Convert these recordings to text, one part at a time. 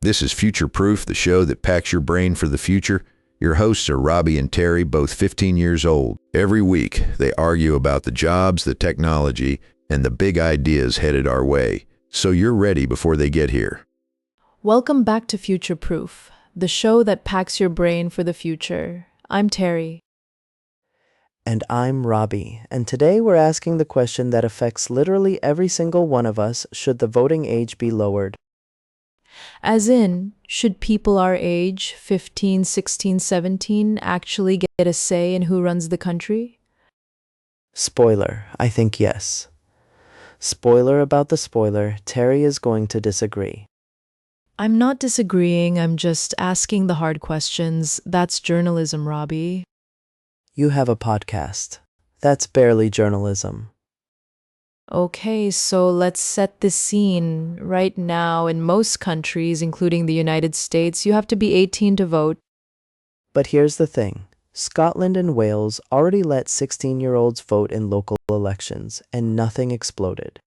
This is Future Proof, the show that packs your brain for the future. Your hosts are Robbie and Terry, both 15 years old. Every week, they argue about the jobs, the technology, and the big ideas headed our way. So you're ready before they get here. Welcome back to Future Proof, the show that packs your brain for the future. I'm Terry. And I'm Robbie, and today we're asking the question that affects literally every single one of us: should the voting age be lowered? As in, should people our age, 15, 16, 17, actually get a say in who runs the country? Spoiler, I think yes. Spoiler about the spoiler, Terry is going to disagree. I'm not disagreeing, I'm just asking the hard questions. That's journalism, Robbie. You have a podcast. That's barely journalism. Okay, so let's set the scene. Right now, in most countries, including the United States, you have to be 18 to vote. But here's the thing. Scotland and Wales already let 16-year-olds vote in local elections, and nothing exploded.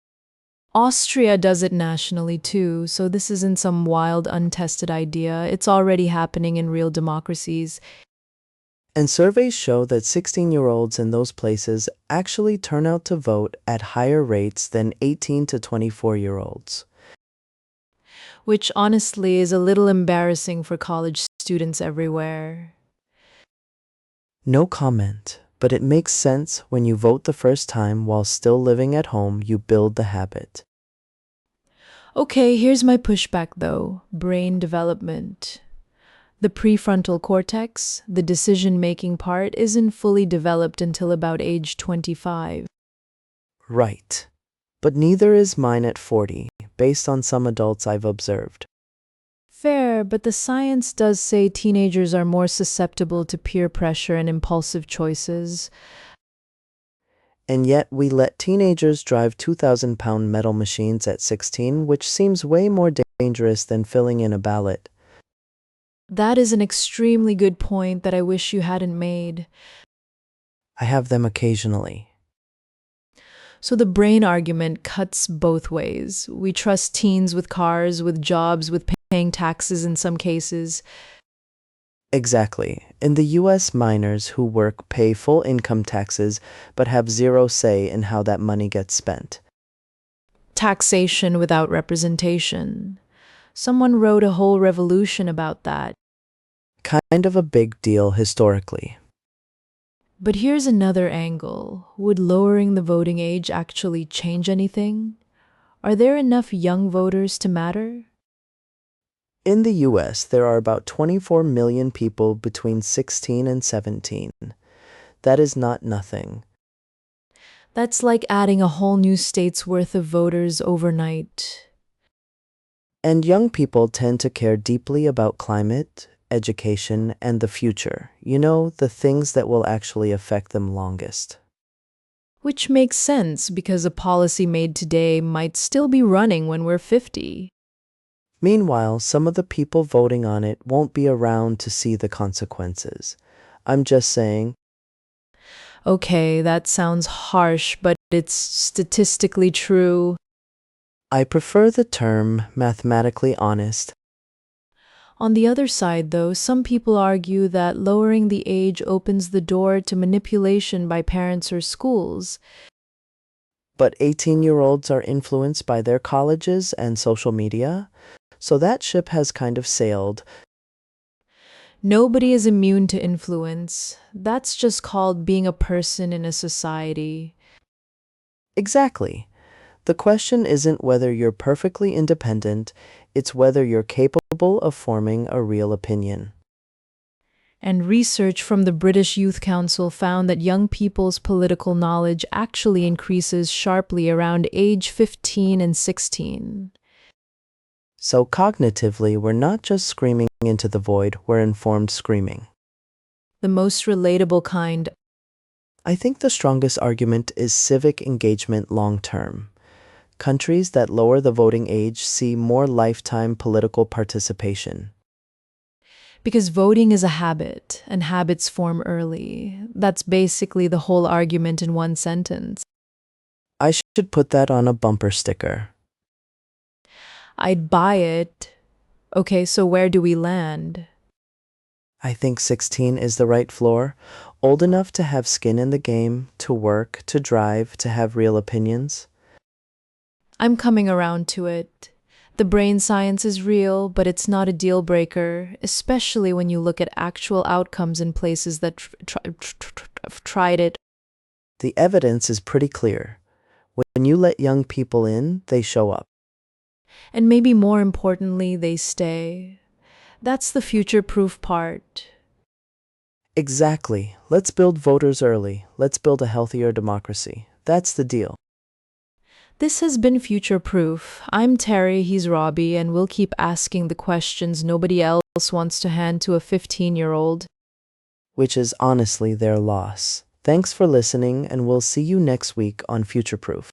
Austria does it nationally too, so this isn't some wild, untested idea. It's already happening in real democracies. And surveys show that 16-year-olds in those places actually turn out to vote at higher rates than 18 to 24-year-olds. Which honestly is a little embarrassing for college students everywhere. No comment, but it makes sense. When you vote the first time while still living at home, you build the habit. Okay, here's my pushback though. Brain development. The prefrontal cortex, the decision-making part, isn't fully developed until about age 25. Right. But neither is mine at 40, based on some adults I've observed. Fair, but the science does say teenagers are more susceptible to peer pressure and impulsive choices. And yet we let teenagers drive 2,000-pound metal machines at 16, which seems way more dangerous than filling in a ballot. That is an extremely good point that I wish you hadn't made. I have them occasionally. So the brain argument cuts both ways. We trust teens with cars, with jobs, with paying taxes in some cases. Exactly. In the US, minors who work pay full income taxes but have zero say in how that money gets spent. Taxation without representation. Someone wrote a whole revolution about that. Kind of a big deal historically. But here's another angle. Would lowering the voting age actually change anything? Are there enough young voters to matter? In the US, there are about 24 million people between 16 and 17. That is not nothing. That's like adding a whole new state's worth of voters overnight. And young people tend to care deeply about climate, education, and the future. You know, the things that will actually affect them longest. Which makes sense because a policy made today might still be running when we're 50. Meanwhile, some of the people voting on it won't be around to see the consequences. I'm just saying. Okay, that sounds harsh, but it's statistically true. I prefer the term mathematically honest. On the other side, though, some people argue that lowering the age opens the door to manipulation by parents or schools. But 18-year-olds are influenced by their colleges and social media, so that ship has kind of sailed. Nobody is immune to influence. That's just called being a person in a society. Exactly. The question isn't whether you're perfectly independent, it's whether you're capable of forming a real opinion. And research from the British Youth Council found that young people's political knowledge actually increases sharply around age 15 and 16. So cognitively, we're not just screaming into the void, we're informed screaming. The most relatable kind. I think the strongest argument is civic engagement long term. Countries that lower the voting age see more lifetime political participation. Because voting is a habit, and habits form early. That's basically the whole argument in one sentence. I should put that on a bumper sticker. I'd buy it. Okay, so where do we land? I think 16 is the right floor, old enough to have skin in the game, to work, to drive, to have real opinions. I'm coming around to it. The brain science is real, but it's not a deal breaker, especially when you look at actual outcomes in places that have tried it. The evidence is pretty clear. When you let young people in, they show up. And maybe more importantly, they stay. That's the future proof part. Exactly. Let's build voters early. Let's build a healthier democracy. That's the deal. This has been Future Proof. I'm Terry, he's Robbie, and we'll keep asking the questions nobody else wants to hand to a 15-year-old. Which is honestly their loss. Thanks for listening, and we'll see you next week on Future Proof.